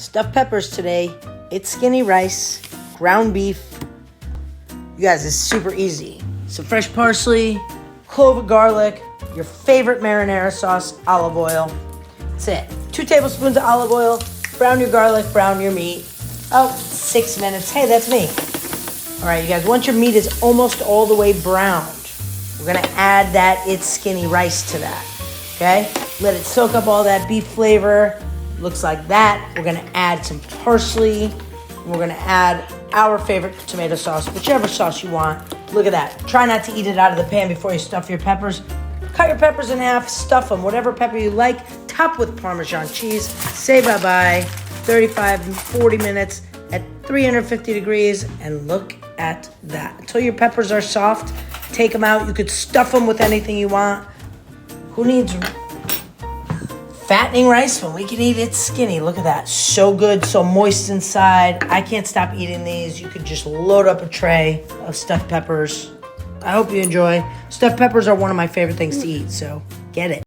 Stuffed peppers today. It's skinny rice, ground beef. You guys, it's super easy. Some fresh parsley, clove of garlic, your favorite marinara sauce, olive oil. That's it. 2 tablespoons of olive oil. Brown your garlic, brown your meat. Oh, 6 minutes. Hey, that's me. All right, you guys, once your meat is almost all the way browned, we're gonna add that It's Skinny rice to that, okay? Let it soak up all that beef flavor. Looks like that. We're gonna add some parsley. We're gonna add our favorite tomato sauce, whichever sauce you want. Look at that. Try not to eat it out of the pan before you stuff your peppers. Cut your peppers in half, stuff them, whatever pepper you like. Top with Parmesan cheese. Say bye-bye. 35 and 40 minutes at 350 degrees, and look at that. Until your peppers are soft, take them out. You could stuff them with anything you want. Who needs fattening rice when we can eat It's Skinny? Look at that. So good, so moist inside. I can't stop eating these. You could just load up a tray of stuffed peppers. I hope you enjoy. Stuffed peppers are one of my favorite things to eat, so get it.